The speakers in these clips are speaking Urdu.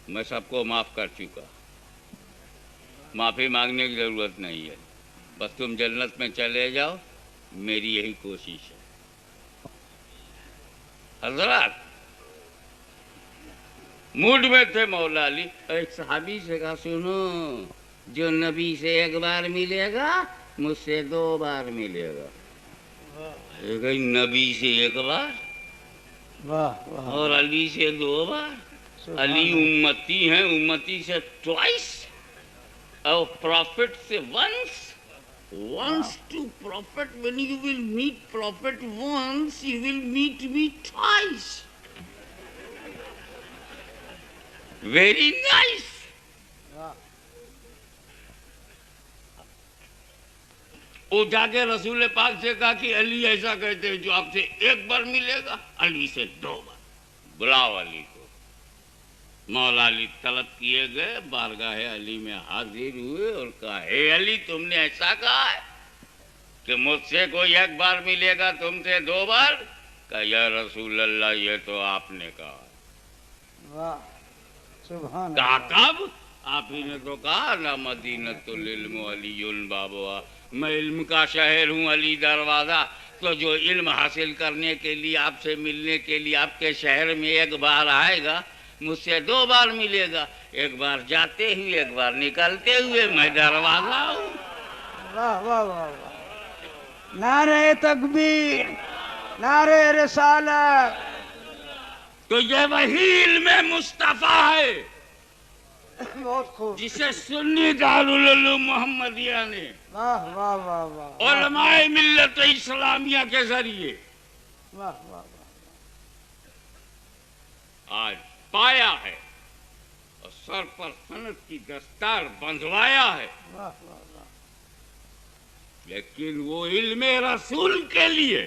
میں سب کو معاف کر چکا، معافی مانگنے کی ضرورت نہیں ہے، بس تم جنت میں چلے جاؤ، میری یہی کوشش ہے۔ حضرات موڈ میں تھے مولا علی، ایک صحابی سے کہا سنو، جو نبی سے ایک بار ملے گا مجھ سے 2 بار ملے گا۔ نبی سے ایک بار اور علی سے 2 بار، علی امتی ہیں، امتی سے ٹوائس اور پروفٹ سے once to prophet. When you will meet prophet once, you will meet me twice. Very nice. وہ جا کے رسول پاک سے کہا کہ علی ایسا کہتے ہیں جو آپ سے 1 بار ملے گا، علی سے 2 بار، بلاؤ علی کو۔ مولا علی طلب کیے گئے، بارگاہ علی میں حاضر ہوئے اور کہا اے علی، تم نے ایسا کہا ہے کہ مجھ سے کوئی 1 بار ملے گا، تم سے 2 بار؟ کہا یا رسول اللہ یہ تو آپ نے کہا۔ کہا کب؟ آپ ہی نے تو کہا نا مدینۃ العلم علی بابها، میں علم کا شہر ہوں، علی دروازہ۔ تو جو علم حاصل کرنے کے لیے، آپ سے ملنے کے لیے آپ کے شہر میں 1 بار آئے گا، مجھ سے 2 بار ملے گا، 1 بار جاتے ہوئے 1 بار نکلتے ہوئے، میں دروازہ ہوں۔ واہ واہ واہ واہ، نعرہ تکبیر، نعرہ رسالت۔ تو یہ وہی علم مصطفیٰ ہے بہت خوب، جسے سنی دارالعلوم محمدیہ نے واہ واہ واہ واہ، علماء ملت اسلامیہ کے ذریعے واہ واہ آج پایا ہے اور سر پر سنت کی دستار بندھوایا ہے۔ واہ واہ واہ، لیکن وہ علم رسول کے لیے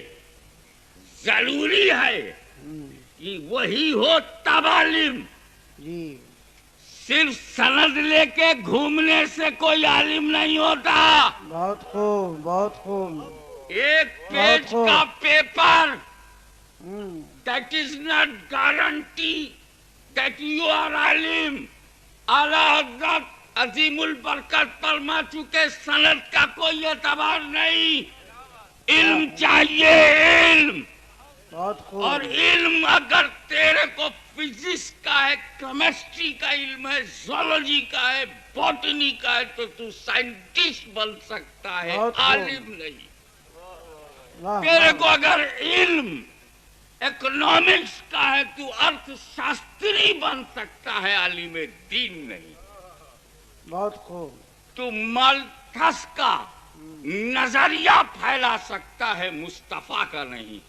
ضروری ہے کہ وہی ہو تب عالم۔ جی صرف سند لے کے گھومنے سے کوئی عالم نہیں ہوتا۔ بہت خوب، بہت خوب، ایک پیج کا پیپر ہوں، that is not guarantee that you are عالم۔ اعلیٰ حضرت عظیم البرکت فرما چکے سند کا کوئی اعتبار نہیں، علم چاہیے، علم۔ بہت خوب، اور علم اگر تیرے کو فزکس کا ہے، کیمسٹری کا علم ہے، زولوجی کا ہے، باٹنی کا ہے، تو سائنٹسٹ بن سکتا ہے، بہت خوب، عالم نہیں۔ واہ تیرے واہ، کو اگر علم اکنامکس کا ہے تو ارتھ شاستری بن سکتا ہے، عالم دین نہیں۔ بہت خوب، تو مالتھس کا نظریہ پھیلا سکتا ہے، مصطفیٰ کا نہیں۔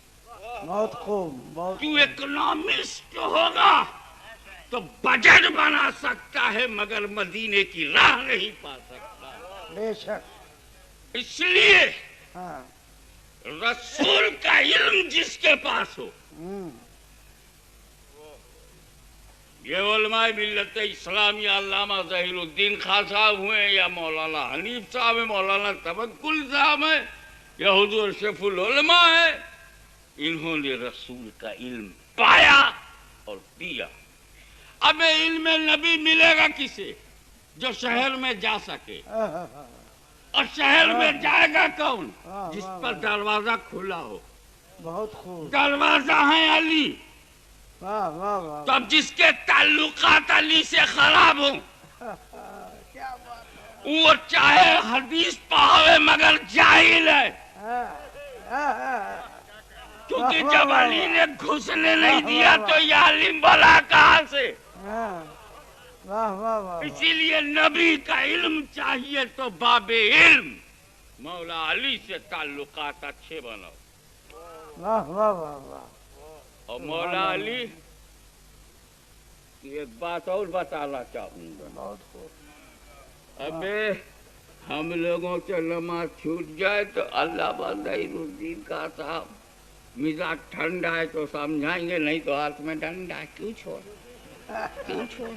بہت خوب، بہت تو اکنامسٹ ہوگا تو بجٹ بنا سکتا ہے، مگر مدینے کی راہ نہیں پا سکتا۔ بے شک، اس لیے ہاں، رسول کا علم جس کے پاس ہو، ہوں، یہ علماء ملت اسلامیہ علامہ ظہیر الدین خان صاحب ہوئے، یا مولانا حنیف صاحب ہیں، مولانا توکل صاحب ہیں، یا حضور اشرف العلماء ہے، انہوں نے رسول کا علم پایا اور دیا۔ اب علم نبی ملے گا کسے؟ جو شہر میں جا سکے، اور شہر میں جائے گا کون؟ جس پر دروازہ کھلا ہو۔ بہت خوب، دروازہ ہے علی، واہ واہ واہ، تو اب جس کے تعلقات علی سے خراب ہوں، کیا بات، وہ چاہے حدیث پڑھاوے مگر جاہل ہے، کیونکہ جب علی نے گھسنے نہیں دیا تو یہ عالم بلا کہاں سے؟ واہ واہ واہ، اسی لیے نبی کا علم چاہیے تو باب علم، مولا علی سے تعلقات اچھے بناؤ۔ واہ واہ واہ واہ، اور مولا علی کی ایک بات اور بتانا چاہوں گا، بہت خوب، ابے ہم لوگوں سے نماز چھوٹ جائے تو اللہ ظہیر الدین کا صاحب مزاج ٹھنڈا ہے تو سمجھائیں گے، نہیں تو ہاتھ میں ڈنڈا ہے، کیوں چھوڑا، کیوں چھوڑا؟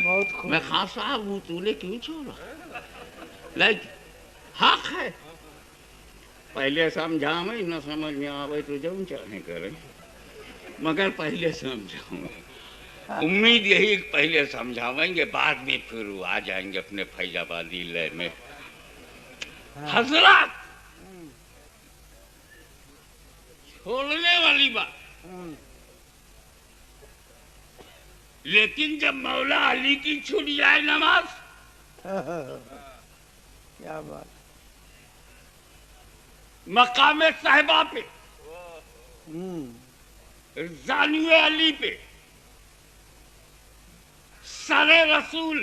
بہت خوب، میں خان صاحب ہوں، تو نے کیوں چھوڑا؟ لیکن حق ہے، پہلے سمجھا میں نہ سمجھ میں آوے تو جب چاہیں کریں، مگر پہلے سمجھاؤں۔ امید یہی کہ پہلے سمجھاویں گے، بعد میں پھر وہ آ جائیں گے اپنے فیض آبادی لے میں۔ حضرات چھوڑنے والی بات، لیکن جب مولا علی کی چھوٹ جائے نماز، کیا بات، مقام صاحبہ پہ، زانو علی پہ، سر رسول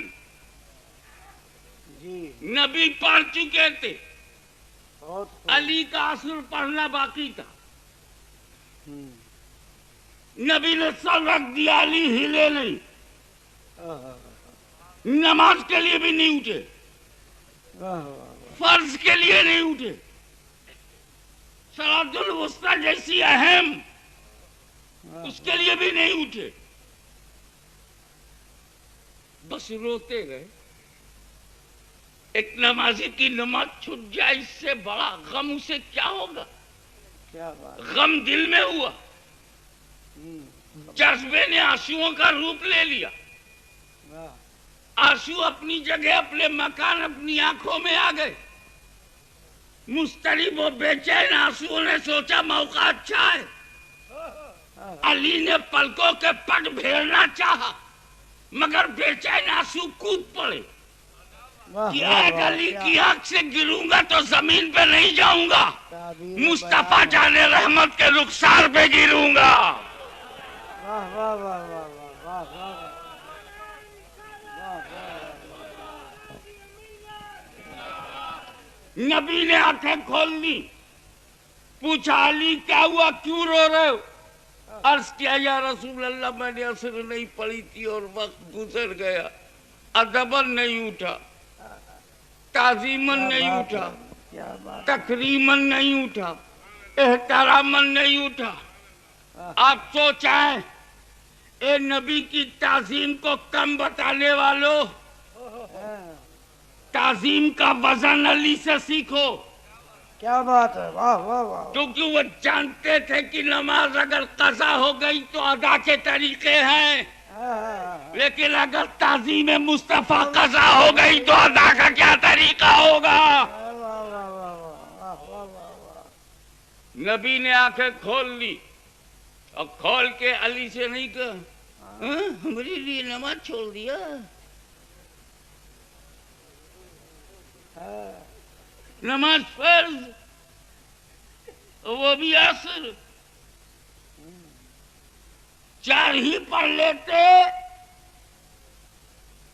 جی نبی پڑھ چکے تھے، بہت خوب۔ علی کا اثر پڑھنا باقی تھا، نبی نے سر رکھ دیا، علی ہلے نہیں، نماز کے لیے بھی نہیں اٹھے، واہ واہ فرض کے لیے نہیں اٹھے، صلاۃ الوسطی جیسی اہم واہ، اس کے لیے بھی نہیں اٹھے، بس روتے گئے۔ ایک نمازی کی نماز چھوٹ جائے، اس سے بڑا غم اسے کیا ہوگا؟ کیا بات، غم دل میں ہوا، جذبے نے آنسوؤں کا روپ لے لیا، واہ، آنسو اپنی جگہ، اپنے مکان، اپنی آنکھوں میں آ گئے، مضطرب و بے چین آنسوؤں نے سوچا موقع اچھا ہے، علی نے پلکوں کے پٹ پھیرنا چاہا، مگر بے چین آنسو کود پڑے واہ، کہ واہ، اے واہ، علی کیا کی آنکھ سے گروں گا تو زمین پہ نہیں جاؤں گا، تعبیر مصطفیٰ بیان ہے۔ جان رحمت کے رخسار پہ گروں گا۔ واہ واہ واہ واہ واہ واہ واہ نبی نے آنکھیں کھول دی، پوچھا علی کیا ہوا، کیوں رو رہے ہو؟ عرض کیا یا رسول اللہ میں نے عصر نہیں پڑھی تھی اور وقت گزر گیا، ادباً نہیں اٹھا، تعظیماً کیا نہیں بات اٹھا، ہے، کیا بات، تکریماً نہیں اٹھا، احتراماً نہیں اٹھا۔ آپ سوچائیں، اے نبی کی تعظیم کو کم بتانے والوں، تعظیم کا وزن علی سے سیکھو، کیا بات ہے، واہ واہ واہ، کیونکہ وہ جانتے تھے کہ نماز اگر قضا ہو گئی تو ادا کے طریقے ہیں، لیکن اگر تعظیم مصطفیٰ قضا ہو گئی تو ادا کا کیا طریقہ ہوگا؟ نبی نے آنکھیں کھول لی اور کھول کے علی سے نہیں کہا ہمارے لیے نماز چھوڑ دیا، نماز فرض وہ بھی عصر، 4 ہی پڑھ لیتے،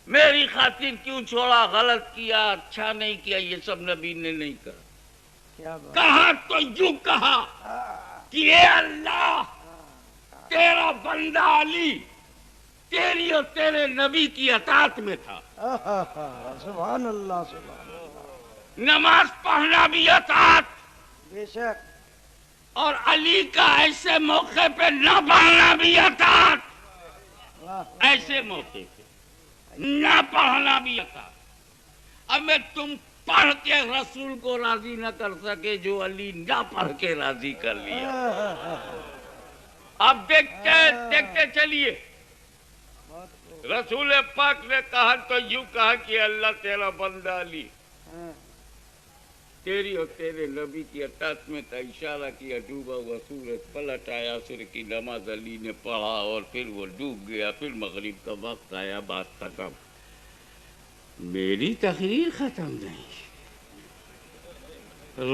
میری خاطر کیوں چھوڑا، غلط کیا، اچھا نہیں کیا، یہ سب نبی نے نہیں کہا۔ کیا بات، کہا تو یوں کہا کہ اے اللہ، تیرا بندہ علی تیری اور تیرے نبی کی اطاعت میں تھا، سبحان اللہ سبحان اللہ، نماز پڑھنا بھی اطاعت، بے شک، اور علی کا ایسے موقع پہ نہ پڑھنا بھی اطاعت، واہ، ایسے موقع پہ نہ پڑھنا بھی اطاعت۔ اب میں تم پڑھ کے رسول کو راضی نہ کر سکے جو علی نہ پڑھ کے راضی کر لیا۔ اب دیکھتے چلیے، رسول پاک نے کہا تو یوں کہا کہ اللہ تیرا بندہ علی تیری اور تیرے نبی کی اطاعت میں تھا، اشارہ کیا، ڈوبا ہوا سورج پلٹ آیا، عصر کی نماز علی نے پڑھا اور پھر وہ ڈوب گیا، پھر مغرب کا وقت آیا، بات ختم۔ میری تقریر ختم نہیں،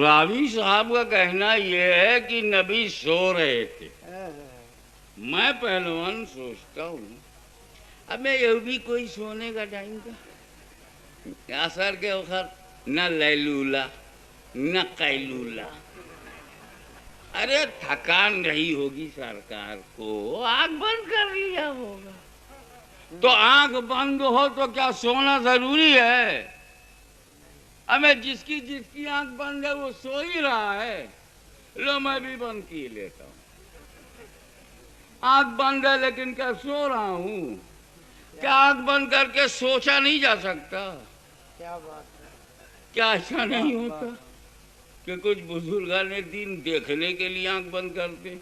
راوی صاحب کا کہنا یہ ہے کہ نبی سو رہے تھے، میں پہلوان سوچتا ہوں اب میں یہ بھی کوئی سونے کا ٹائم کا اثر کے وقت نہ لیلولہ نہ قیلولہ، ارے تھکان رہی ہوگی سرکار کو، آنکھ بند کر لیا ہوگا، تو آنکھ بند ہو تو کیا سونا ضروری ہے؟ ہمیں جس کی آنکھ بند ہے وہ سو ہی رہا ہے، لو میں بھی بند کی لیتا ہوں، آنکھ بند ہے لیکن کیا سو رہا ہوں؟ کیا آنکھ بند کر کے سوچا نہیں جا سکتا؟ کیا بات ہے، کیا ایسا نہیں ہوتا کہ کچھ بزرگان دین دیکھنے کے لیے آنکھ بند کرتے؟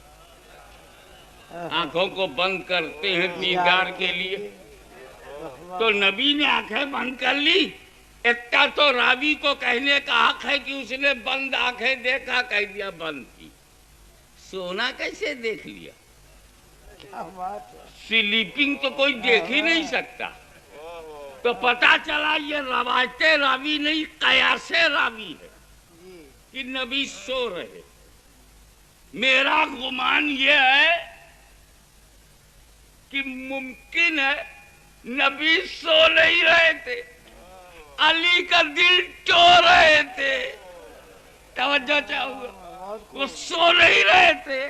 آنکھوں کو بند کرتے ہیں دیدار کے لیے، تو نبی نے آنکھیں بند کر لی؟ اتنا تو راوی کو کہنے کا حق ہے کہ اس نے بند آنکھیں دیکھا، کہہ دیا بند کی۔ سونا کیسے دیکھ لیا؟ کیا بات ہے، سلیپنگ تو کوئی دیکھ ہی نہیں سکتا۔ تو پتا چلا یہ روایت راوی نہیں، قیاس راوی ہے جی کہ نبی سو رہے۔ میرا گمان یہ ہے کہ ممکن ہے نبی سو نہیں رہے تھے، علی کا دل ٹو رہے تھے۔ توجہ چاہوں گا، وہ سو نہیں رہے تھے،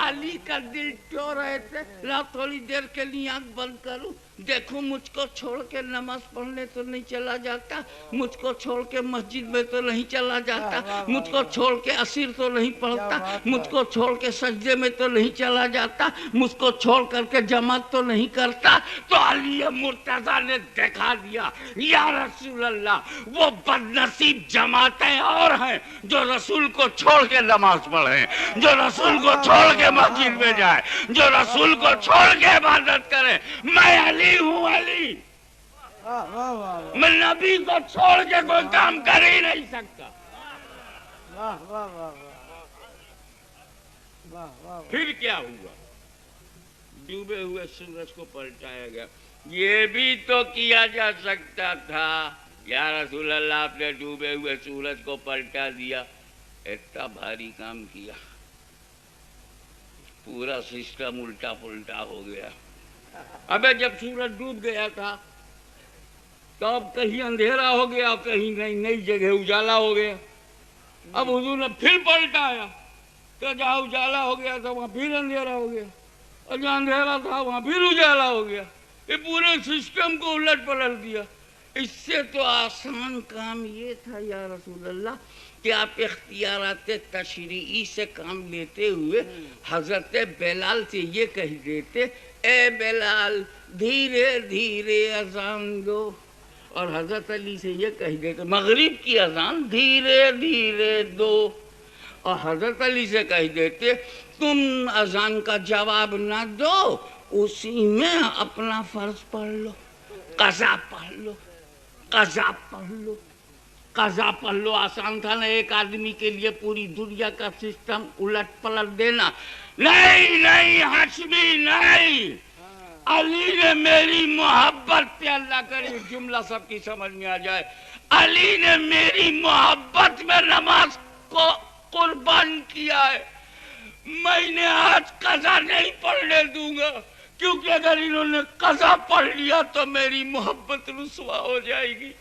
علی کا دل ٹو رہے تھے۔ لا تھوڑی دیر کے لیے آنکھ بند کروں، دیکھو مجھ کو چھوڑ کے نماز پڑھنے تو نہیں چلا جاتا، مجھ کو چھوڑ کے مسجد میں تو نہیں چلا جاتا، مجھ کو چھوڑ کے اسیر تو نہیں پڑھتا، مجھ کو چھوڑ کے سجدے میں تو نہیں چلا جاتا، مجھ کو چھوڑ کر کے جماعت تو نہیں کرتا۔ تو علی مرتضیٰ نے دکھا دیا، یا رسول اللہ، وہ بد نصیب جماعتیں اور ہیں جو رسول کو چھوڑ کے نماز پڑھیں، جو رسول کو چھوڑ کے مسجد میں جائے، جو رسول کو چھوڑ کے عبادت کرے۔ میں علی ہوں، علی، واہ واہ واہ میں نبی کو چھوڑ کے کوئی کام کر ہی نہیں سکتا۔ واہ واہ واہ واہ واہ۔ پھر کیا ہوا؟ ڈوبے ہوئے سورج کو پلٹایا گیا۔ یہ بھی تو کیا جا سکتا تھا، یا رسول اللہ آپ نے ڈوبے ہوئے سورج کو پلٹا دیا، اتنا بھاری کام کیا، پورا سسٹم الٹا پلٹا ہو گیا۔ ابے جب سورج ڈوب گیا تھا تو اب کہیں اندھیرا ہو گیا، کہیں نئی جگہ اجالا ہو گیا۔ اب حضور نے پھر پلٹایا تو جہاں اجالا ہو گیا تھا وہاں پھر اندھیرا ہو گیا، اور جہاں اندھیرا تھا وہاں پھر اجالا ہو گیا۔ یہ پورے سسٹم کو الٹ پلٹ دیا۔ اس سے تو آسان کام یہ تھا یا رسول اللہ کہ آپ اختیارات تشریعی سے کام لیتے ہوئے حضرت بلال سے یہ کہہ دیتے، اے بلال دھیرے دھیرے اذان دو، اور حضرت علی سے یہ کہہ دیتے مغرب کی اذان دھیرے دھیرے دو، اور حضرت علی سے کہہ دیتے تم اذان کا جواب نہ دو، اسی میں اپنا فرض پڑھ لو، قضا پڑھ لو، قضا پڑھ لو، قضا پڑھ لو۔ آسان تھا نا ایک آدمی کے لیے پوری دنیا کا سسٹم الٹ پلٹ دینا؟ نہیں نہیں ہاشمی نہیں، علی نے میری محبت پہ، اللہ کرے جملہ سب کی سمجھ میں آ جائے، علی نے میری محبت میں نماز کو قربان کیا ہے۔ میں نے آج قضا نہیں پڑھنے دوں گا، کیونکہ اگر انہوں نے قضا پڑھ لیا تو میری محبت رسوا ہو جائے گی،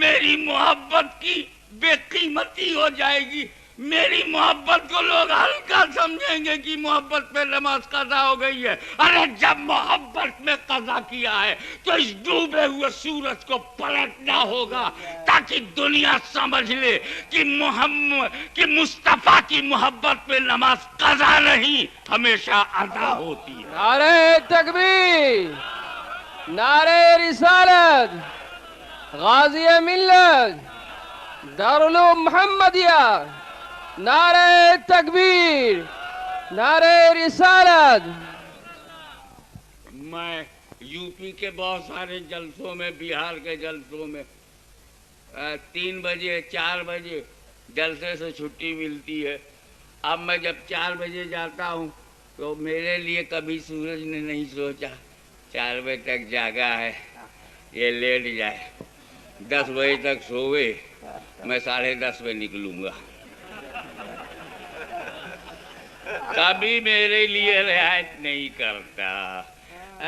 میری محبت کی بے قیمتی ہو جائے گی، میری محبت کو لوگ ہلکا سمجھیں گے کہ محبت پہ نماز قضا ہو گئی ہے۔ ارے جب محبت میں قضا کیا ہے تو اس ڈوبے ہوئے سورج کو پلٹنا ہوگا تاکہ دنیا سمجھ لے کہ مصطفیٰ کی محبت پہ نماز قضا نہیں، ہمیشہ ادا ہوتی ہے۔ نعرہ تکبیر، نعرہ رسالت، غازی ملت، دارالعلوم محمدیہ، نعرہ تکبیر، نعرہ رسالت۔ میں یو پی کے بہت سارے جلسوں میں، بہار کے جلسوں میں 3 بجے 4 بجے جلسے سے چھٹی ملتی ہے۔ اب میں جب 4 بجے جاتا ہوں تو میرے لیے کبھی سورج نے نہیں سوچا 4 بجے تک جاگا ہے یہ لیٹ جائے، 10 بجے تک سوئے، میں 10:30 بجے نکلوں گا۔ کبھی میرے لیے رعایت نہیں کرتا۔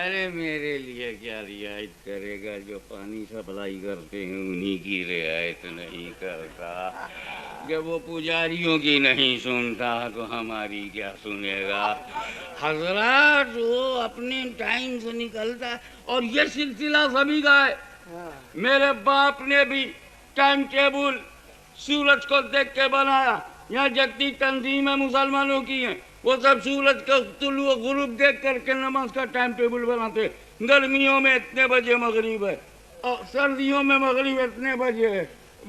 ارے میرے لیے کیا رعایت کرے گا؟ جو پانی سپلائی کرتے ہیں انہی کی رعایت نہیں کرتا۔ جب وہ پجاریوں کی نہیں سنتا تو ہماری کیا سنے گا؟ حضرات وہ اپنے ٹائم سے نکلتا ہے، اور یہ سلسلہ سبھی کا ہے۔ میرے باپ نے بھی ٹائم ٹیبل سورج کو دیکھ کے بنایا، یہاں جتنی تنظیمیں مسلمانوں کی ہیں وہ سب سورج کا طلوع و غروب دیکھ کر کے نماز کا ٹائم ٹیبل بناتے۔ گرمیوں میں اتنے بجے مغرب ہے، اور سردیوں میں مغرب اتنے بجے ہے،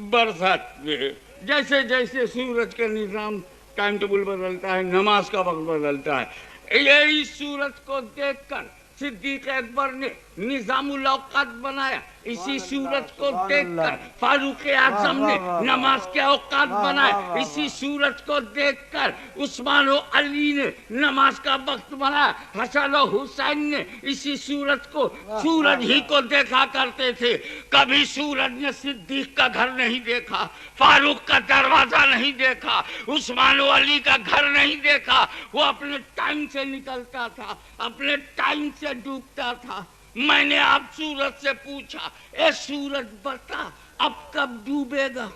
برسات میں جیسے جیسے سورج کا نظام ٹائم ٹیبل بدلتا ہے نماز کا وقت بدلتا ہے۔ یہی صورت کو دیکھ کر صدیق اکبر نے نظام الاوقات بنایا، اسی صورت کو دیکھ کر فاروق اعظم نے نماز کے اوقات بنائے، اسی صورت کو دیکھ کر عثمان و علی نے نماز کا وقت بنایا، حسن و حسین نے اسی صورت کو سورج ہی کو دیکھا کرتے تھے، کبھی سورج نے صدیق کا گھر نہیں دیکھا، فاروق کا دروازہ نہیں دیکھا، عثمان و علی کا گھر نہیں دیکھا، وہ اپنے ٹائم سے نکلتا تھا، اپنے ٹائم سے ڈوبتا تھا۔ میں نے اب سورج سے پوچھا، اے سورج بتا اب کب ڈوبے گا؟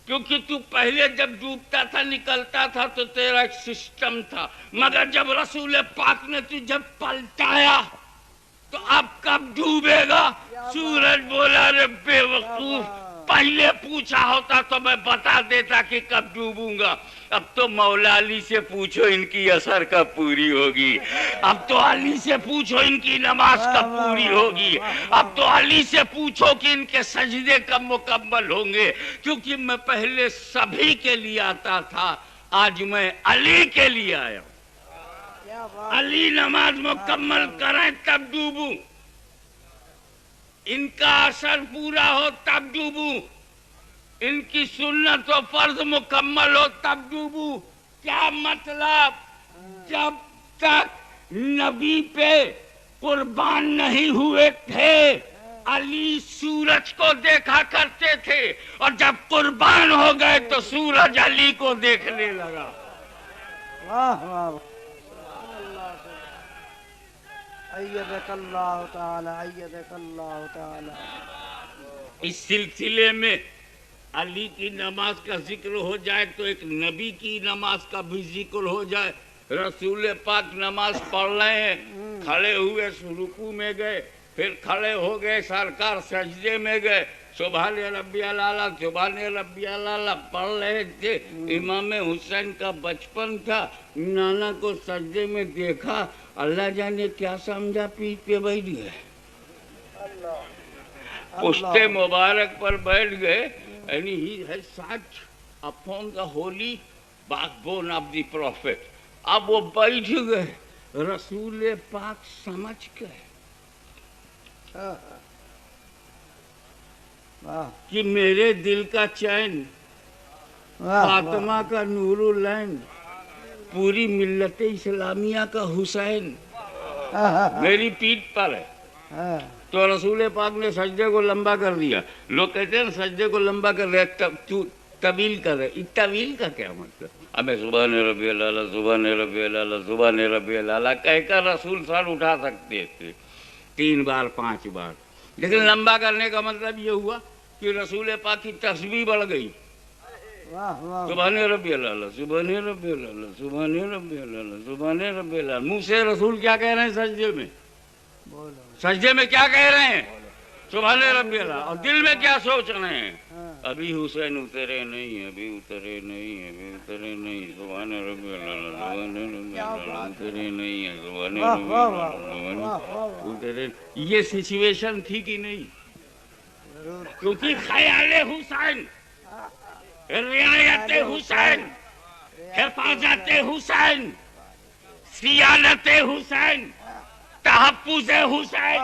کیونکہ تو پہلے جب ڈوبتا تھا نکلتا تھا تو تیرا ایک سسٹم تھا، مگر جب رسول پاک نے تجھے پلٹایا تو اب کب ڈوبے گا؟ سورج بولا رے بے وقوف، پہلے پوچھا ہوتا تو میں بتا دیتا کہ کب ڈوبوں گا، اب تو مولا علی سے پوچھو ان کی اثر کب پوری ہوگی، اب تو علی سے پوچھو ان کی نماز کب پوری ہوگی، اب تو علی سے پوچھو کہ ان کے سجدے کب مکمل ہوں گے، کیونکہ میں پہلے سبھی کے لیے آتا تھا، آج میں علی کے لیے آیا ہوں، علی نماز مکمل کریں تب ڈوبوں، ان کا اثر پورا ہو تب ڈوبوں، ان کی سنت و فرض مکمل ہو تب ڈوبوں۔ کیا مطلب؟ جب تک نبی پہ قربان نہیں ہوئے تھے علی سورج کو دیکھا کرتے تھے، اور جب قربان ہو گئے تو سورج علی کو دیکھنے لگا۔ واہ واہ ایدک اللہ تعالی، ایدک اللہ تعالی۔ اس سلسلے میں علی کی نماز کا ذکر ہو جائے تو ایک نبی کی نماز کا بھی ذکر ہو جائے۔ رسول پاک نماز پڑھ رہے ہیں، کھڑے ہوئے رکوع میں گئے، پھر کھڑے ہو گئے، سرکار سجدے میں گئے، سبحان ربی الاعلیٰ سبحان ربی الاعلیٰ پڑھ رہے تھے۔ امام حسین کا بچپن تھا، نانا کو سجدے میں دیکھا، اللہ جانے کیا سمجھا، پیٹھ پہ بیٹھ گئے، پشت مبارک پر بیٹھ گئے، and he has sat upon the holy backbone of the prophet۔ اب وہ بیٹھ گئے، رسول پاک سمجھ گئے کہ میرے دل کا چین، فاطمہ کا نور العین، پوری ملت اسلامیہ کا حسین میری پیٹھ پر ہے۔ تو رسول پاک نے سجدے کو لمبا کر دیا۔ لوگ کہتے ہیں سجدے کو لمبا کر رہے، طویل کر رہے، طویل کا کیا مطلب؟ ہمیں سبحان ربی الاعلیٰ سبحان ربی الاعلیٰ سبحان ربی الاعلیٰ کہہ کر رسول سر اٹھا سکتے تھے 3 بار 5 بار، لیکن لمبا کرنے کا مطلب یہ ہوا کہ رسول پاک کی تسبیح بڑھ گئی، سبحان ربی الاعلیٰ سبحان ربی الاعلیٰ سبحان ربی الاعلیٰ سبحان ربی الاعلیٰ۔ منہ سے رسول کیا کہہ رہے ہیں سجدے میں؟ سجدے میں کیا کہہ رہے ہیں؟ سبحان ربی اللہ۔ اور دل میں کیا سوچ رہے ہیں؟ ابھی حسین اترے نہیں، ابھی اترے نہیں، ابھی اترے نہیں، سبحان ربی اللہ سبحان ربی اللہ، اترے نہیں ہے، سبحان ربی اللہ اترے۔ یہ سچویشن تھی کہ نہیں؟ کیونکہ خیال حسین، رعایت حسین، حفاظت حسین، سیادت حسین، تحفظ حسین،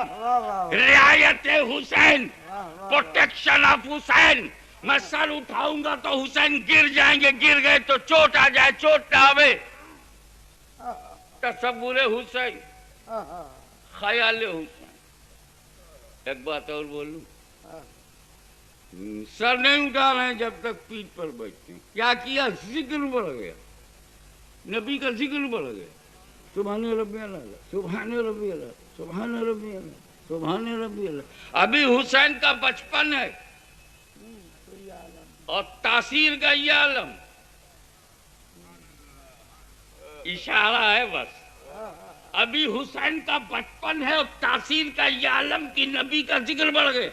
رعایت حسین، پروٹیکشن آف حسین۔ میں سر اٹھاؤں گا تو حسین گر جائیں گے، گر گئے تو چوٹ آ جائے، چوٹ نہ آوے۔ تصور حسین، خیال حسین۔ ایک بات اور بولوں، سر نہیں اٹھا رہے ہیں جب تک پیٹھ پر بیٹھتے ہیں۔ کیا کیا؟ ذکر بڑھ گیا، نبی کا ذکر بڑھ گیا، سبحان ربی اللہ سبحان ربی اللہ سبحان ربی اللہ سبحان ربی اللہ۔ ابھی حسین کا بچپن ہے اور تاثیر کا یہ عالم، اشارہ ہے بس۔ ابھی حسین کا بچپن ہے اور تاثیر کا یہ عالم کہ نبی کا ذکر بڑھ گیا۔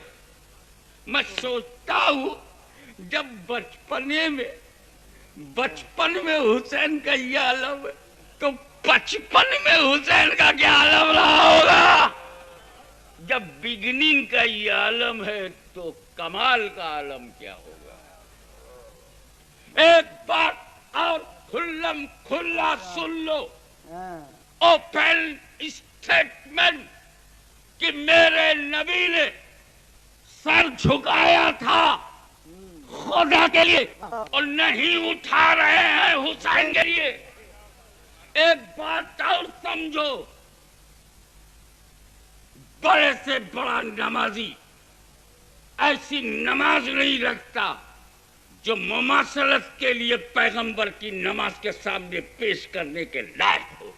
میں سوچتا ہوں جب بچپن میں حسین کا یہ عالم ہے تو بچپن میں حسین کا کیا عالم رہا ہوگا؟ جب بگننگ کا یہ عالم ہے تو کمال کا عالم کیا ہوگا؟ ایک بات اور کھلم کھلا سن لو ہاں اوپن اسٹیٹمنٹ کہ میرے نبی نے سر جھکایا تھا خدا کے لیے اور نہیں اٹھا رہے ہیں حسین کے لیے. ایک بات اور سمجھو، بڑے سے بڑا نمازی ایسی نماز نہیں رکھتا جو مماثلت کے لیے پیغمبر کی نماز کے سامنے پیش کرنے کے لائق ہو.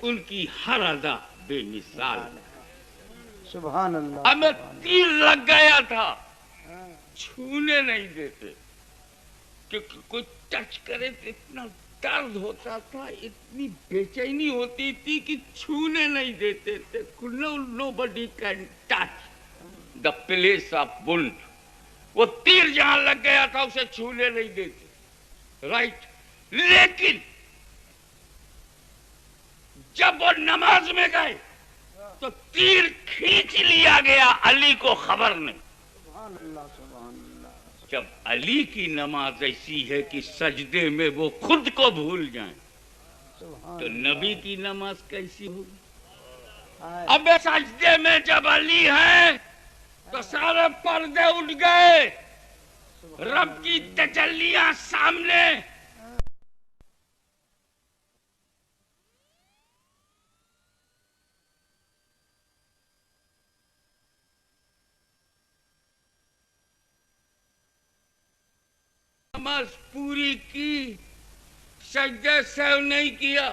ان کی ہر ادا بے مثال ہے. سبحان اللہ. ہمیں تیر لگ گیا تھا، چھونے نہیں دیتے کیونکہ کوئی ٹچ کرے تو اتنا درد ہوتا تھا، اتنی بے چینی ہوتی تھی کہ چھونے نہیں دیتے تھے. Nobody can touch the place of wound. وہ تیر جہاں لگ گیا تھا اسے چھونے نہیں دیتے. رائٹ. لیکن جب وہ نماز میں گئے تو تیر کھینچ لیا گیا، علی کو خبر نہیں. سبحان اللہ سبحان اللہ. جب علی کی نماز ایسی ہے کہ سجدے میں وہ خود کو بھول جائیں سبحان تو نبی کی نماز کیسی ہوگی؟ اللہ. اب سجدے میں جب علی ہے تو سارے پردے اٹھ گئے، رب کی تجلیاں سامنے. نماز پوری کی، سجدے سہو نہیں کیا،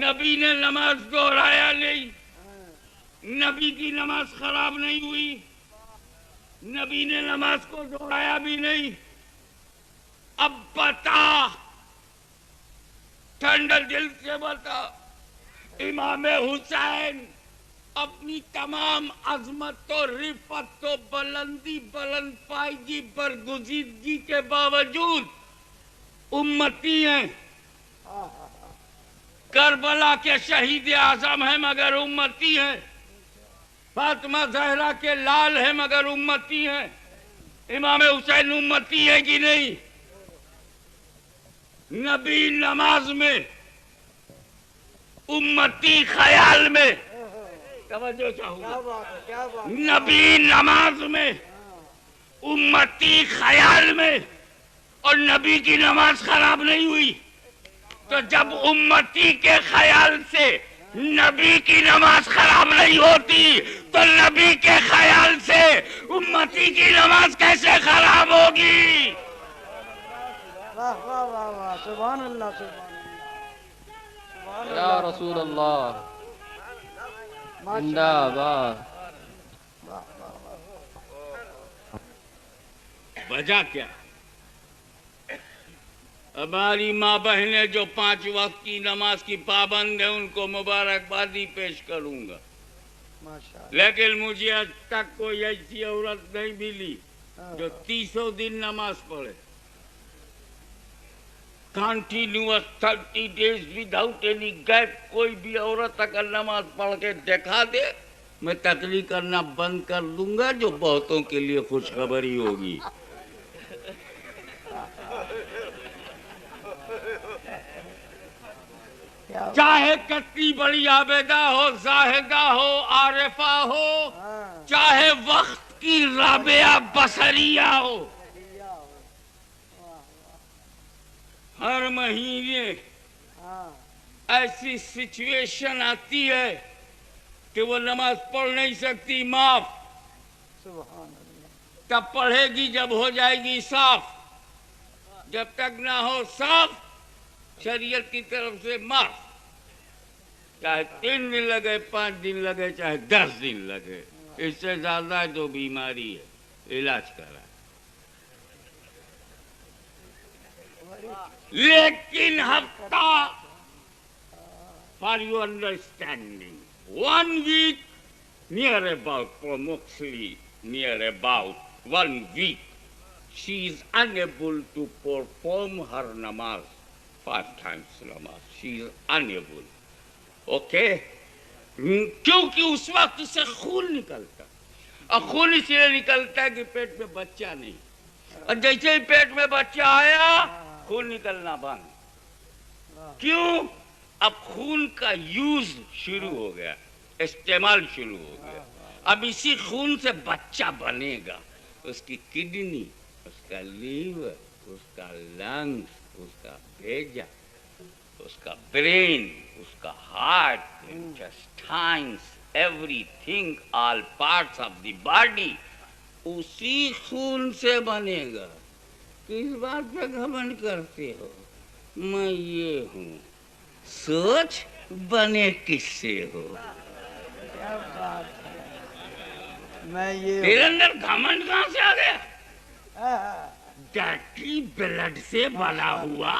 نبی نے نماز دہرایا نہیں، نبی کی نماز خراب نہیں ہوئی، نبی نے نماز کو دہرایا بھی نہیں. اب بتا، ٹھنڈے دل سے بتا، امام حسین اپنی تمام عظمت و رفت و بلندی بلند پائیگی برگزیدگی کے باوجود امتی ہیں. کربلا کے شہید اعظم ہیں مگر امتی ہیں، فاطمہ زہرا کے لال ہیں مگر امتی ہیں. امام حسین امتی ہے کہ نہیں؟ نبی نماز میں، امتی خیال میں. توجہ چاہوں کیا گا. بات ہے کیا بات. نبی نماز میں، امتی خیال میں، اور نبی کی نماز خراب نہیں ہوئی. تو جب امتی کے خیال سے نبی کی نماز خراب نہیں ہوتی تو نبی کے خیال سے امتی کی نماز کیسے خراب ہوگی؟ واہ واہ واہ واہ. سبحان اللہ سبحان اللہ. یا رسول اللہ زندہ باد. وجہ کیا؟ ہماری ماں بہنیں جو 5 وقت کی نماز کی پابند ہیں ان کو مبارکبادی پیش کروں گا، ماشاء اللہ. لیکن مجھے آج تک کوئی ایسی عورت نہیں ملی جو 300 دن نماز پڑھے. Continuous 30 days without any gap. کوئی بھی عورت اگر نماز پڑھ کے دکھا دے میں تقریر کرنا بند کر دوں گا، جو بہتوں کے لیے خوشخبری ہوگی. چاہے کتنی بڑی عابدہ ہو، زاہدہ ہو، عارفہ ہو، چاہے وقت کی رابعہ بصریہ ہو، ہر مہینے ایسی سچویشن آتی ہے کہ وہ نماز پڑھ نہیں سکتی، معاف. سبحان اللہ. تب پڑھے گی جب ہو جائے گی صاف. جب تک نہ ہو صاف شریعت کی طرف سے معاف. چاہے 3 دن لگے، 5 دن لگے، چاہے 10 دن لگے، اس سے زیادہ جو بیماری ہے علاج کرا. لیکن ہفتہ for your understanding, 1 week, near about approximately near about 1 week, she is unable to perform her namaz 5 times namaz. She is unable. Okay? کیونکہ اس وقت سے خون نکلتا، اور خون اس لیے نکلتا ہے کہ پیٹ میں بچہ نہیں. اور جیسے ہی پیٹ میں بچہ آیا خون نکلنا بند. کیوں؟ اب خون کا یوز شروع ہو گیا، استعمال شروع ہو گیا. اب اسی خون سے بچہ بنے گا. اس کی کڈنی، اس کا لیور، اس کا لنگس، اس کا بھیجا، اس کا برین، اس کا heart, intestines, everything, all parts of the body اسی خون سے بنے گا. کس بات پہ گھمنڈ کرتے ہو؟ میں یہ ہوں. سوچ بنے کس سے ہو؟ کیا بات ہے. میں یہ تیرے اندر گھمنڈ کہاں سے آ گیا؟ ہاں، ڈرٹی بلڈ سے بنا ہوا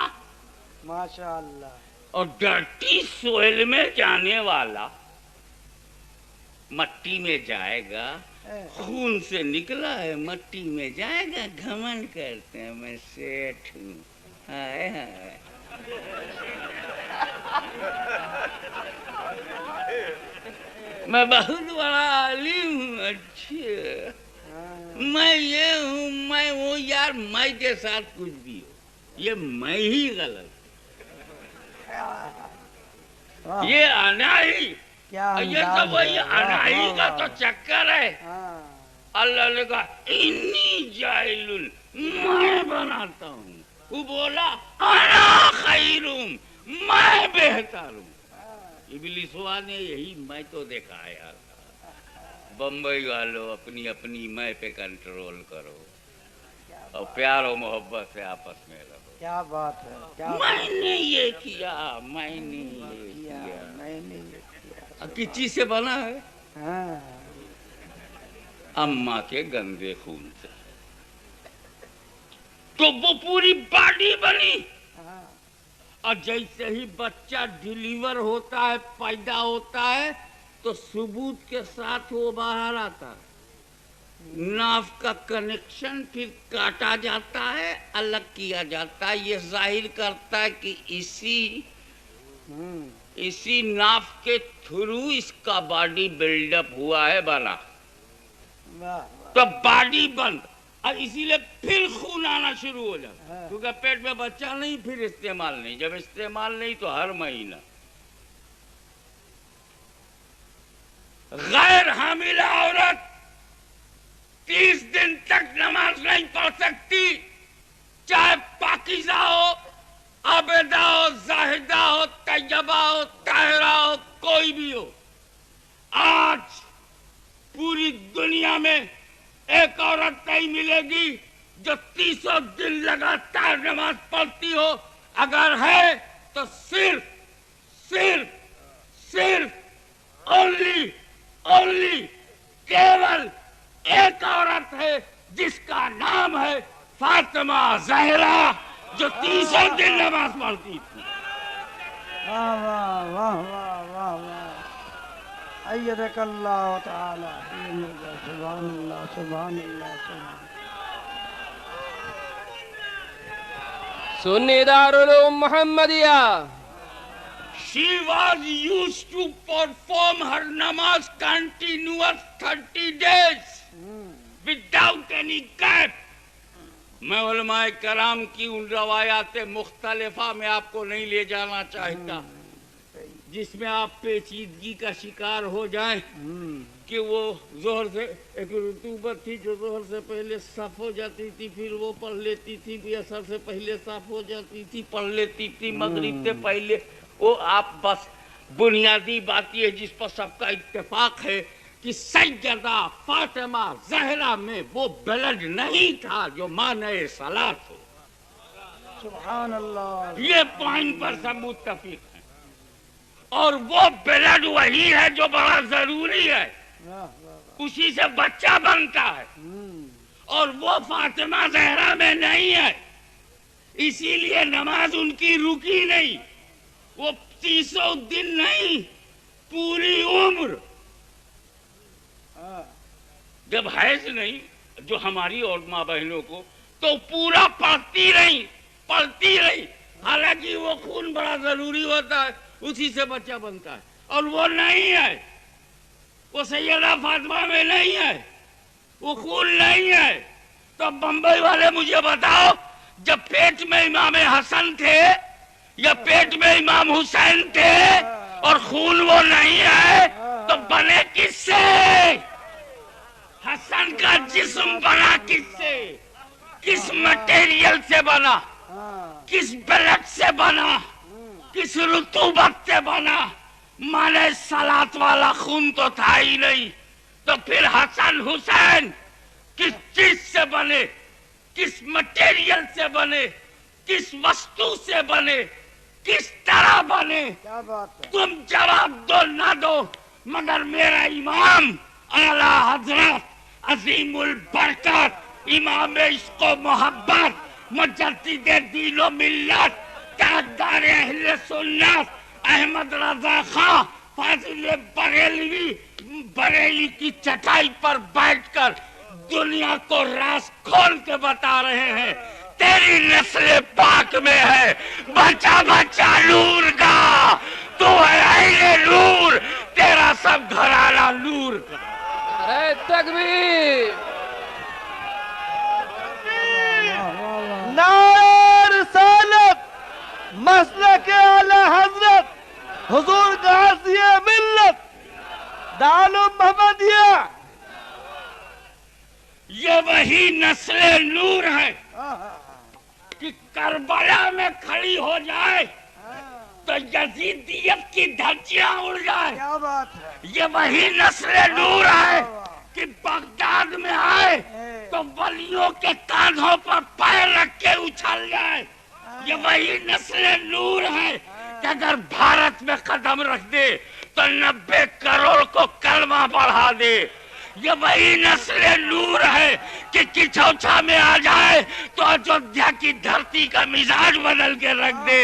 ماشاء اللہ. اور ڈرٹی سوئل میں جانے والا مٹی میں جائے گا. خون سے نکلا ہے مٹی میں جائے گا. گھمنڈ کرتے ہیں میں سیٹھ ہوں. ہائے ہائے. میں بہت بڑا عالم ہوں. اچھا میں یہ ہوں، میں وہ. یار میں کے ساتھ کچھ بھی ہو، یہ میں ہی غلط. یہ اناہی، کیا یہ تو وہی اناہی کا تو چکر ہے. ہاں اللہ نے کہا انی جاعل، میں بناتا ہوں. وہ بولا انا خیرم، میں بہتر ہوں. ابلیس ہوا نے یہی میں تو دیکھا ہے. یار بمبئی والوں اپنی اپنی میں پہ کنٹرول کرو اور پیار و محبت سے آپس میں رہو. کیا بات ہے. کیا میں نے یہ کیا، میں نے یہ کیا کیا. میں نے یہ کیا. کس چیز سے بنا ہے؟ ہاں اماں کے گندے خون سے. تو وہ پوری باڈی بنی. ہاں اور جیسے ہی بچہ ڈیلیور ہوتا ہے، پیدا ہوتا ہے، تو ثبوت کے ساتھ وہ باہر آتا ہے. ناف کا کنیکشن پھر کاٹا جاتا ہے، الگ کیا جاتا ہے. یہ ظاہر کرتا ہے کہ اسی ناف کے تھرو اس کا باڈی بلڈ اپ ہوا ہے، بنا. واہ تو باڈی بند. اور اسی لیے پھر خون آنا شروع ہو جاتا، کیونکہ پیٹ میں بچہ نہیں، پھر استعمال نہیں. جب استعمال نہیں تو ہر مہینہ. غیر حاملہ عورت 30 دن تک نماز نہیں پڑھ سکتی، چاہے پاکیزہ ہو، عابدہ ہو، زاہدہ ہو، طیبہ ہو، طاہرہ ہو، کوئی بھی ہو. آج پوری دنیا میں ایک عورت نہیں ملے گی جو 300 دن لگاتار نماز پڑھتی ہو. اگر ہے تو صرف اونلی کیول ایک عورت ہے جس کا نام ہے فاطمہ زہرا، جو 300 دن نماز پڑھتی تھی. واہ واہ واہ واہ واہ واہ. ایدک اللہ تعالی. سبحان اللہ سبحان اللہ سبحان. سنی دارالعلوم محمدیہ. She was used to perform her namaz continuous 30 days without any gap. میں علماء کرام کی ان روایات مختلفہ میں آپ کو نہیں لے جانا چاہتا جس میں آپ پیچیدگی کا شکار ہو جائیں کہ وہ ظہر سے ایک رطوبت تھی جو ظہر سے پہلے صاف ہو جاتی تھی، پھر وہ پڑھ لیتی تھی، پھر عصر سے پہلے صاف ہو جاتی تھی، پڑھ لیتی تھی، مغرب سے پہلے. وہ آپ بس بنیادی بات یہ جس پر سب کا اتفاق ہے کہ سیدہ فاطمہ زہرا میں وہ بلڈ نہیں تھا جو مانع صلاۃ ہو. سبحان اللہ. یہ پوائنٹ پر سب متفق ہیں. اور وہ بلڈ وہی ہے جو بڑا ضروری ہے، واہ واہ. اسی سے بچہ بنتا ہے. اور وہ فاطمہ زہرا میں نہیں ہے، اسی لیے نماز ان کی رکی نہیں. وہ 300 دن نہیں، پوری عمر. جب حیض نہیں جو ہماری اور ماں بہنوں کو، تو پورا پڑھتی رہی. حالانکہ وہ خون بڑا ضروری ہوتا ہے، اسی سے بچہ بنتا ہے. اور وہ نہیں ہے، وہ سیدہ فاطمہ میں نہیں ہے، وہ خون نہیں ہے. تو بمبئی والے مجھے بتاؤ، جب پیٹ میں امام حسن تھے یا پیٹ میں امام حسین تھے اور خون وہ نہیں ہے تو بنے کس سے؟ حسن کا جسم بنا کس سے؟ کس مٹیریل سے بنا؟ کس بلڈ سے بنا؟ کس رطوبت سے بنا؟ مانے سلات والا خون تو تھا ہی نہیں، تو پھر حسن حسین کس چیز سے بنے؟ کس مٹیریل سے بنے؟ کس وستو سے بنے؟ کس طرح بنے؟ کیا بات ہے؟ تم جواب دو نہ دو، مگر میرا امام اعلیٰ حضرت عظیم البرکت امام عشق و محبت مجدد دین و ملت تاجدار اہل سنت احمد رضا خان فاضل بریلی کی چٹائی پر بیٹھ کر دنیا کو راز کھول کے بتا رہے ہیں، تیری نسل پاک میں ہے بچہ بچہ نور کا، تو ہے اہل نور، تیرا سب گھرانہ نور کا۔ نعرہ تکبیر، نعرہ رسالت، مسلک اعلی حضرت حضور غازی ملت دارالعلوم محمدیہ۔ یہ وہی نسل نور ہے کہ کربلا میں کھڑی ہو جائے تو یزیدیت کی دھجیاں اڑ جائے۔ کیا بات ہے؟ یہ وہی نسل نور ہے کہ بغداد میں آئے تو ولیوں کے کاندھوں پر پیر رکھ کے اچھل جائے۔ یہ وہی نسل نور ہے کہ اگر بھارت میں قدم رکھ دے تو 90 کروڑ کو کلمہ پڑھا دے۔ یہ وہی نسل نور ہے کہ کچھوچھا میں آ جائے تو اجودھیا کی دھرتی کا مزاج بدل کے رکھ دے۔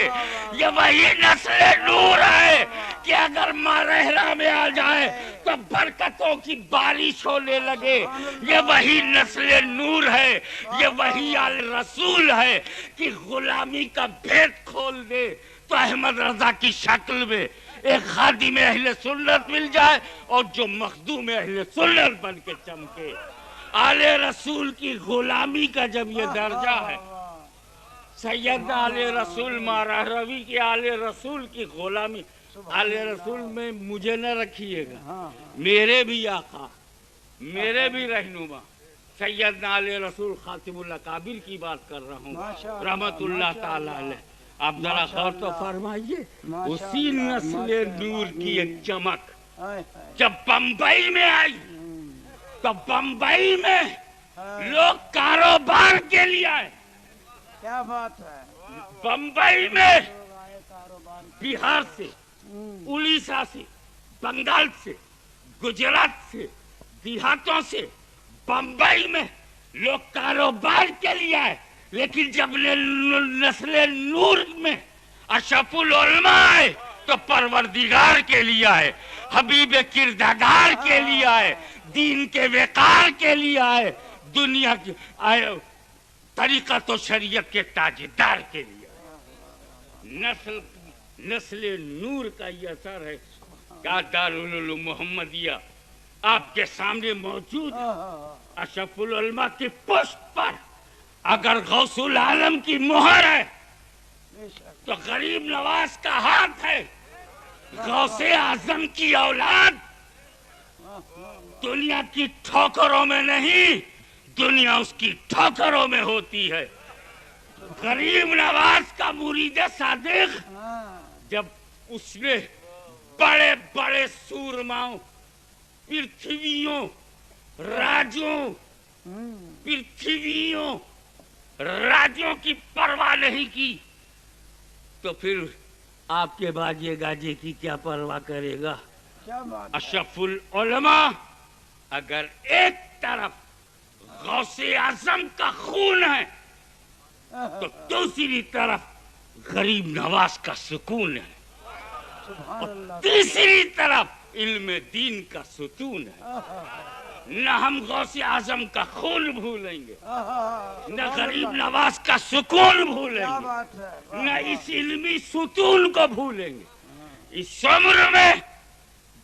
یہ وہی نسل نور ہے کہ اگر مارہلا میں آ جائے تو برکتوں کی بارش ہونے لگے۔ یہ وہی نسل نور ہے، یہ وہی آل رسول ہے کہ غلامی کا بھید کھول دے تو احمد رضا کی شکل میں ایک خادم اہل سنت مل جائے اور جو مخدوم اہل سنت بن کے چمکے۔ آل رسول کی غلامی کا جب یہ درجہ ہے، سید آل رسول مارا روی کی آل رسول کی غلامی، آل رسول میں مجھے نہ رکھیے گا، میرے بھی آقا، میرے بھی رہنما سید آل رسول خاتم الاکابر کی بات کر رہا ہوں رحمت اللہ تعالی علیہ۔ آپ ذرا غور تو فرمائیے، اسی نسل نور کی ایک چمک جب بمبئی میں آئی تو بمبئی میں لوگ کاروبار کے لیے آئے۔ کیا بات ہے؟ بمبئی میں بہار سے، اڑیسہ سے، بنگال سے، گجرات سے، دیہاتوں سے بمبئی میں لوگ کاروبار کے لیے آئے، لیکن جب نسل نور میں اشرف العلماء آئے تو پروردگار کے لیے آئے، حبیب کردگار کے لیے آئے، دین کے وقار کے لیے آئے، دنیا کے آئے، طریقت و شریعت کے تاجدار کے لیے آئے۔ نسل نور کا یہ اثر ہے کہ دارالعلوم محمدیہ آپ کے سامنے موجود ہے۔ اشرف العلماء کی پشت پر اگر غوث العالم کی مہر ہے تو غریب نواز کا ہاتھ ہے۔ غوث اعظم کی اولاد دنیا کی ٹھوکروں میں نہیں، دنیا اس کی ٹھوکروں میں ہوتی ہے۔ غریب نواز کا مرید صادق جب اس نے بڑے بڑے سورماؤں، پرتھویوں، راجوں کی پرواہ نہیں کی تو پھر آپ کے باجے گاجے کی کیا پرواہ کرے گا؟ اشرف العلماء اگر ایک طرف غوث اعظم کا خون ہے تو دوسری طرف غریب نواز کا سکون ہے، اور تیسری طرف علم دین کا ستون ہے۔ نہ ہم غوث اعظم کا خون بھولیں گے، نہ غریب نواز کا سکون بھولیں گے، نہ اس علمی ستون کو بھولیں گے۔ اس عمر میں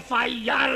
FIR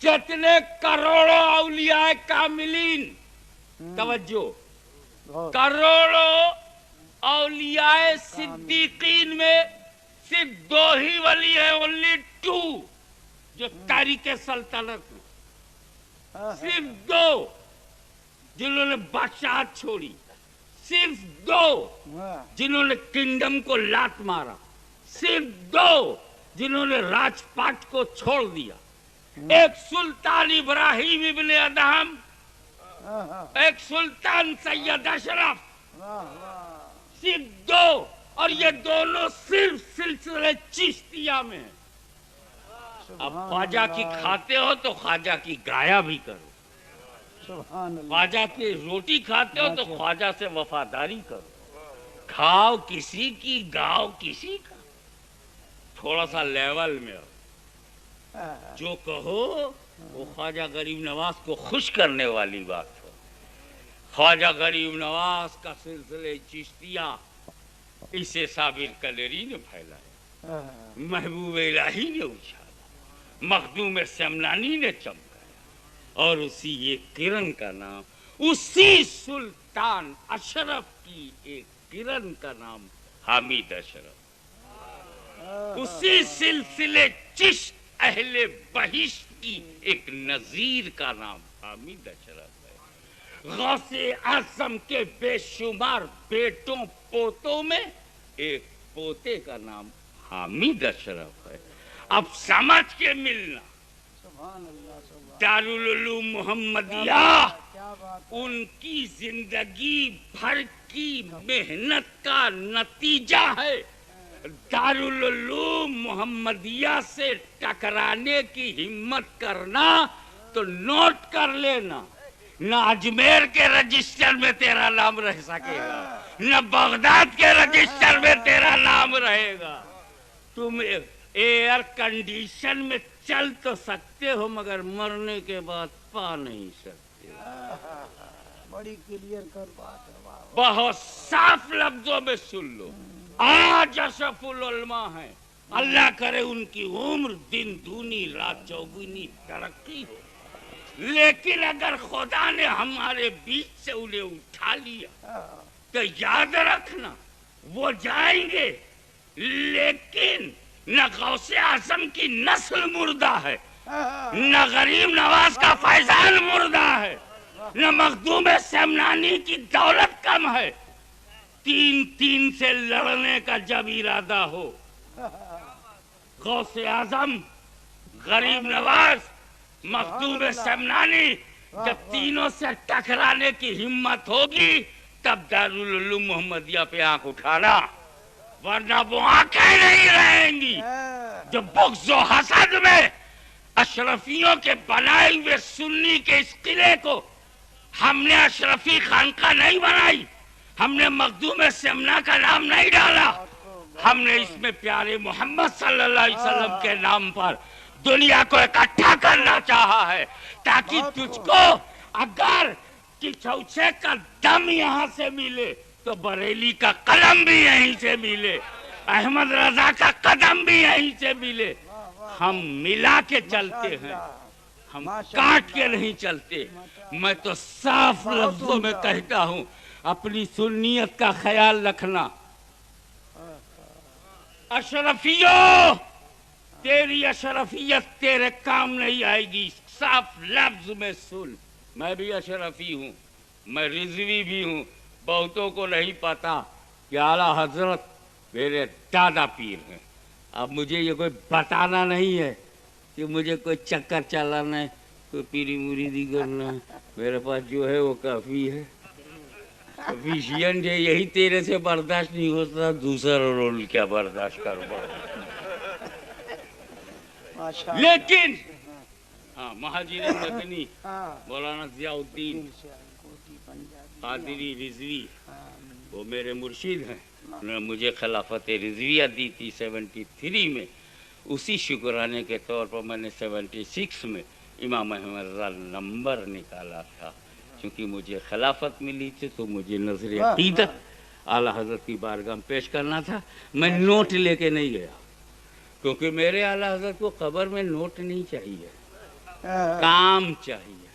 جتنے کروڑوں اولیاء کاملین، توجہ، کروڑوں اولیاء صدیقین میں صرف 2 ہی ولی ہیں، only 2 جو تاریخ سلطنت میں، صرف 2 جنہوں نے بادشاہت چھوڑی، صرف 2 جنہوں نے کنگڈم کو لات مارا، صرف 2 جنہوں نے راج پاٹ کو چھوڑ دیا، ایک سلطان ابراہیم ابن ادہم، ایک سلطان سید اشرف، صرف 2، اور یہ دونوں صرف سلسلے چشتیہ میں ہیں۔ اب خواجہ کی کھاتے ہو تو خواجہ کی گایا بھی کرو، خواجہ کی روٹی کھاتے ہو تو خواجہ سے وفاداری کرو، کھاؤ کسی کی گاؤ کسی کا، تھوڑا سا لیول میں ہو، جو کہو وہ خواجہ غریب نواز کو خوش کرنے والی بات ہو۔ خواجہ غریب نواز کا سلسلے چشتیہ اسے صابر کلری نے پھیلایا، محبوب الہی نے اچھالا، مخدوم سمنانی نے چمکایا، اور اسی ایک کرن کا نام، اسی سلطان اشرف کی ایک کرن کا نام حامد اشرف، اسی سلسلے چشت اہل بہشت کی ایک نذیر کا نام حامد اشرف ہے۔ غوث اعظم کے بے شمار بیٹوں پوتوں میں ایک پوتے کا نام حامد اشرف ہے۔ اب سمجھ کے ملنا، دارالعلوم محمدیہ ان کی زندگی بھر کی محنت کا نتیجہ ہے۔ دارالعلوم محمدیہ سے ٹکرانے کی ہمت کرنا تو نوٹ کر لینا، نہ اجمیر کے رجسٹر میں تیرا نام رہ سکے گا، نہ بغداد کے رجسٹر میں تیرا نام رہے گا۔ تم ایئر کنڈیشن میں چل تو سکتے ہو مگر مرنے کے بعد پا نہیں سکتے۔ بڑی کلیئر کر بات ہے، بہت صاف لفظوں میں سن لو، آج اشرف العلماء ہیں، اللہ کرے ان کی عمر دن دونی رات چوگنی ترقی ہو، لیکن اگر خدا نے ہمارے بیچ سے انہیں اٹھا لیا تو یاد رکھنا وہ جائیں گے، لیکن نہ غوث اعظم کی نسل مردہ ہے، نہ غریب نواز کا فیضان مردہ ہے، نہ مخدوم سمنانی کی دولت کم ہے۔ 3 سے لڑنے کا جب ارادہ ہو، غوث اعظم، غریب نواز، مخدوم سمنانی، جب تینوں سے ٹکرانے کی ہمت ہوگی تب دارالعلوم محمدیہ پہ آنکھ اٹھانا، ورنہ وہ آنکھیں نہیں رہیں گی۔ جو بغض و حسد میں اشرفیوں کے بنائے ہوئے سنی کے اس قلعے کو ہم نے اشرفی خانقاہ نہیں بنائی، ہم نے مخدوم سمنا کا نام نہیں ڈالا، ہم نے اس میں پیارے محمد صلی اللہ علیہ وسلم کے نام پر دنیا کو اکٹھا کرنا چاہا ہے، تاکہ تجھ کو اگر چوچے کا دم یہاں سے ملے تو بریلی کا قلم بھی یہیں سے ملے، احمد رضا کا قدم بھی یہیں سے ملے۔ ہم ملا کے چلتے ہیں، ہم کاٹ کے نہیں چلتے۔ میں تو صاف لفظوں میں کہتا ہوں، اپنی سنیت کا خیال رکھنا۔ اشرفیوں، تیری اشرفیت تیرے کام نہیں آئے گی، صاف لفظ میں سن۔ میں بھی اشرفی ہوں، میں رضوی بھی ہوں، بہتوں کو نہیں پتا کہ اعلیٰ حضرت میرے دادا پیر ہیں۔ اب مجھے یہ کوئی بتانا نہیں ہے کہ مجھے کوئی چکر چلانا ہے، کوئی پیری مریدی کرنا ہے، میرے پاس جو ہے وہ کافی ہے، سفیشینٹ ہے۔ یہی تیرے سے برداشت نہیں ہوتا، دوسرا رول کیا برداشت کروں۔ لیکن ہاں، مہاجر مدنی مولانا ضیاء الدین قادری رضوی وہ میرے مرشد ہیں، انہوں نے مجھے خلافت رضویہ دی تھی 73 میں۔ اسی شکرانے کے طور پر میں نے 76 میں امام احمد رضا نمبر نکالا تھا، چونکہ مجھے خلافت ملی تھی تو مجھے نظر عقیدت اعلیٰ حضرت کی بارگاہ میں پیش کرنا تھا۔ میں نوٹ لے کے نہیں گیا، کیونکہ میرے اعلیٰ حضرت کو قبر میں نوٹ نہیں چاہیے، کام چاہیے.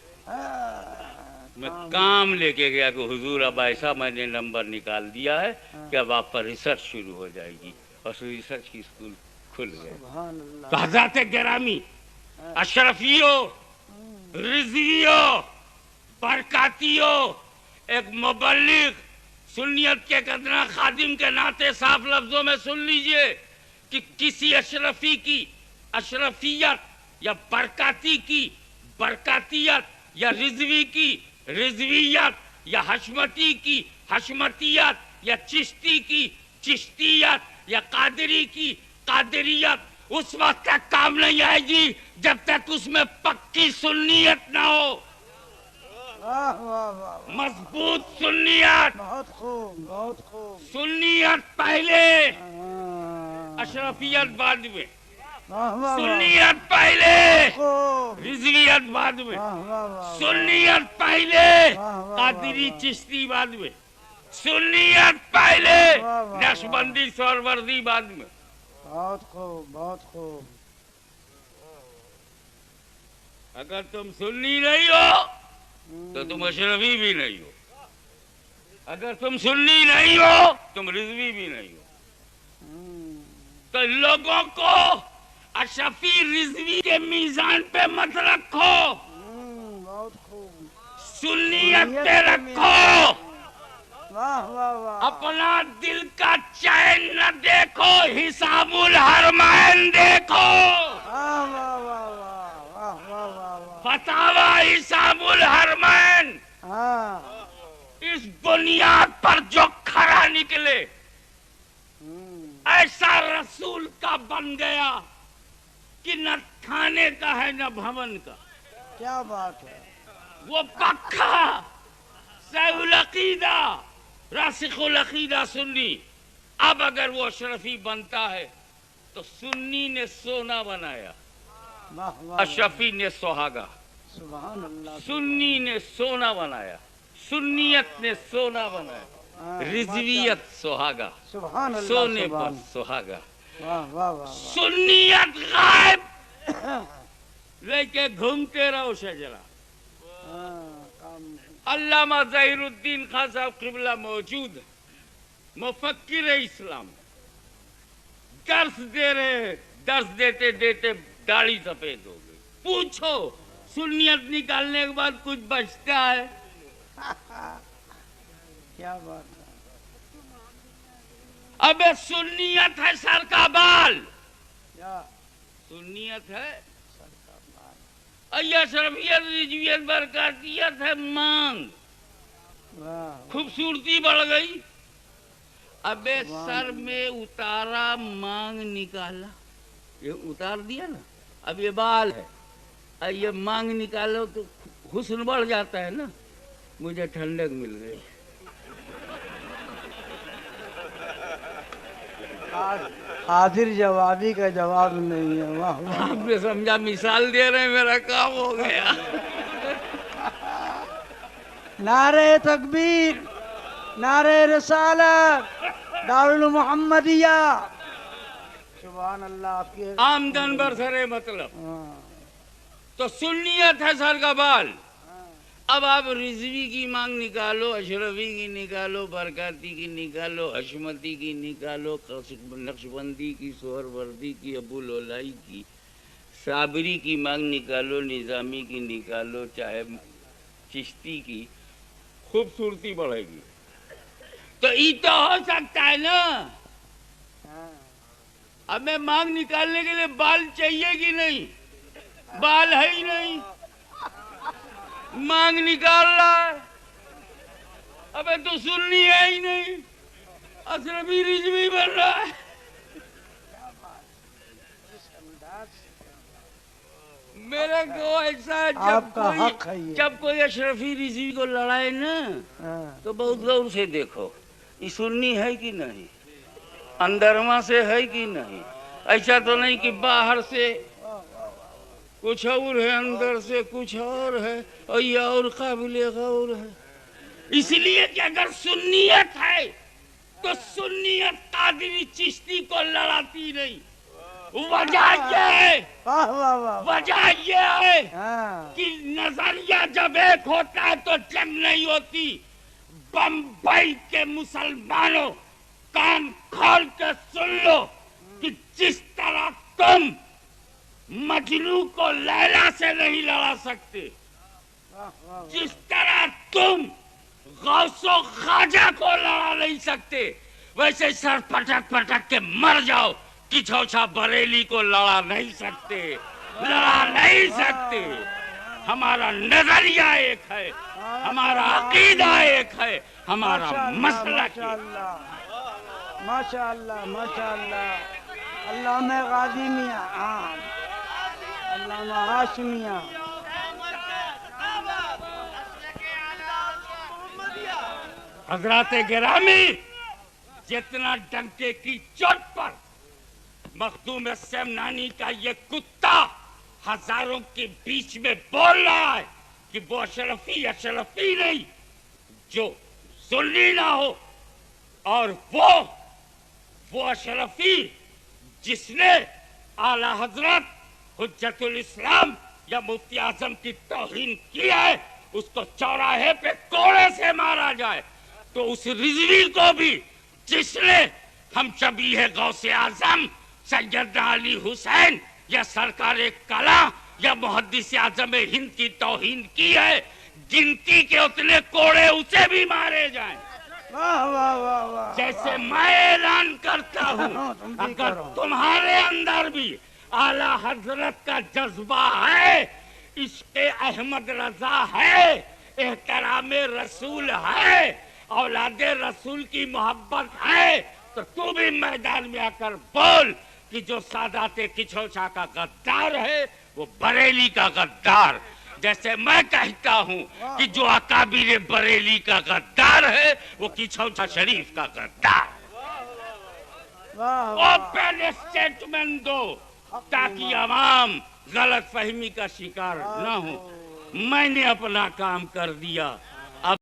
میں کام لے کے گیا کہ حضور اب ایسا میں نے نمبر نکال دیا ہے کہ اب آپ پر ریسرچ شروع ہو جائے گی. اور ریسرچ کی اسکول کھل گئے. تو حضرات گرامی، اشرفیوں، رضویوں، برکاتیوں، ایک مبلغ سنیت کے قدرہ خادم کے ناطے صاف لفظوں میں سن لیجئے کہ کسی اشرفی کی اشرفیت یا برکاتی کی برکاتیت یا رضوی کی رضویت یا حشمتی کی حشمتیت یا چشتی کی چشتیت یا قادری کی قادریت اس وقت تک کام نہیں آئے گی جب تک اس میں پکی سنیت نہ ہو. مضبوط سنیت. بہت خوب بہت خوب. سنیت پہلے، اشرفیت بعد میں. سنیت پہلے، رضویت بعد میں. سنیت پہلے، قادری چشتی بعد میں. سنیت پہلے، نقشبندی سہروردی بعد میں. بہت خوب بہت خوب. اگر تم سنی نہیں ہو تو تم اشرفی بھی نہیں ہو. اگر تم سنی نہیں ہو تم رضوی بھی نہیں ہو. تو لوگوں کو اشرفی رضوی کے میزان پہ مت رکھو، بہت خوب. سنیت پہ رکھو. واہ واہ واہ. اپنا دل کا چین نہ دیکھو، حساب الحرمین دیکھو. واہ واہ واہ واہ واہ واہ واہ. فتاوی حساب الحرمین ہاں. اس بنیاد پر جو کھڑا نکلے ایسا رسول کا بن گیا کہ نہ تھانے کا ہے نہ بھون کا. کیا بات ہے. وہ پکا صحیح العقیدہ راسخ العقیدہ سنی. اب اگر وہ اشرفی بنتا ہے تو سنی نے سونا بنایا، واہ واہ. اشرفی نے سہاگا. سبحان اللہ. سنی نے سونا بنایا، سنیت نے سونا بنایا، رضویت سہاگا، سبحان اللہ. سونے پر سہاگا. واہ واہ واہ. سنیت غائب لے کے گھومتے رہو شجرا. علامہ ظہیر الدین خان صاحب قبلہ موجود ہے، مفکر اسلام، درس دے رہے، درس دیتے دیتے داڑھی سفید ہو گئی. پوچھو سنیت نکالنے کے بعد کچھ بچتا ہے؟ کیا بات ہے. ابے سنیت ہے سر کا بال. کیا سنیت ہے اشرفیت رضویت برکاتیت ہے مانگ. خوبصورتی بڑھ گئی. ابے سر میں اتارا مانگ نکالا، یہ اتار دیا نا، اب یہ بال ہے، اب یہ مانگ نکالو تو حسن بڑھ جاتا ہے نا. مجھے ٹھنڈک مل گئی. حاضر جوابی کا جواب نہیں ہے. واہ واہ. آپ نے سمجھا مثال دے رہے ہیں، میرا کام ہو گیا. نعرہ تکبیر، نعرہ رسالت، دارالمحمدیہ. سبحان اللہ. آپ کی آمدن برسرے مطلب تو سنیت ہے سر کا بال. اب آپ رضوی کی مانگ نکالو، اشرفی کی نکالو، برکاتی کی نکالو، حشمتی کی نکالو، نقشبندی کی، سہروردی کی، ابو لولائی کی، صابری کی مانگ نکالو، نظامی کی نکالو، چاہے چشتی کی. خوبصورتی بڑھے گی. تو یہ تو ہو سکتا ہے نا. اب میں مانگ نکالنے کے لیے بال چاہیے کہ نہیں؟ بال ہے ہی نہیں، مانگ نکال رہا ہے. ابے تو سننی ہے ہی نہیں، اشرفی رضوی بن رہا ہے. میرے کو ایسا جب کوئی اشرفی رضوی کو لڑائے نا تو بہت غور سے دیکھو یہ سننی ہے کہ نہیں، اندرما سے ہے کہ نہیں. ایسا تو نہیں کہ باہر سے کچھ اور ہے، اندر سے کچھ اور ہے، اور یہ اور قابل غور ہے. اس لیے کہ اگر سنیت ہے تو سنیت قادری چشتی کو لڑاتی نہیں. وجہ یہ ہے، واہ واہ واہ وجہ یہ ہے ہاں کہ نظریہ جب ایک ہوتا ہے تو جنگ نہیں ہوتی۔ بمبئی کے مسلمانوں کان کھول کے سن لو کہ جس طرح تم مجنو کو لیلا سے نہیں لڑا سکتے، جس طرح تم غوث و خواجہ کو لڑا نہیں سکتے، ویسے سر پٹک پٹک کے مر جاؤ، کچھوچا بریلی کو لڑا نہیں سکتے، لڑا نہیں سکتے۔ ہمارا نظریہ ایک ہے، ہمارا عقیدہ ایک ہے، ہمارا مسلک ماشاء اللہ ماشاء اللہ ماشاء اللہ۔ علامہ غازی میاں، ہاں علامہ ہاشم میاں، حضرات گرامی، جتنا ڈنکے کی چوٹ پر مخدوم سمنانی کا یہ کتا ہزاروں کے بیچ میں بول رہا ہے کہ وہ اشرفی نہیں، جو سنی نہ ہو، اور وہ اشرفی جس نے اعلی حضرت حجت الاسلام یا مفتی اعظم کی توہین کی ہے، اس کو چوراہے پہ کوڑے سے مارا جائے، تو اس رضوی کو بھی جس نے ہم شبیہ غوث اعظم سیدنا علی حسین یا سرکار کلاں یا محدث اعظم ہند کی توہین کی ہے، گنتی کے اتنے کوڑے اسے بھی مارے جائیں۔ واہ واہ واہ واہ۔ جیسے میں اعلان کرتا ہوں، اگر تمہارے اندر بھی اعلی حضرت کا جذبہ ہے، عشق احمد رضا ہے، احترام رسول ہے، اولاد رسول کی محبت ہے، تو بھی میدان میں آ کر بول کہ جو سادات کچھوچا کا غدار ہے وہ بریلی کا غدار، جیسے میں کہتا ہوں کہ جو اکابر بریلی کا غدار ہے وہ کچھوچا شریف کا غدار۔ اوپن اسٹیٹمنٹ دو تاکہ عوام غلط فہمی کا شکار نہ ہو۔ میں نے اپنا کام کر دیا،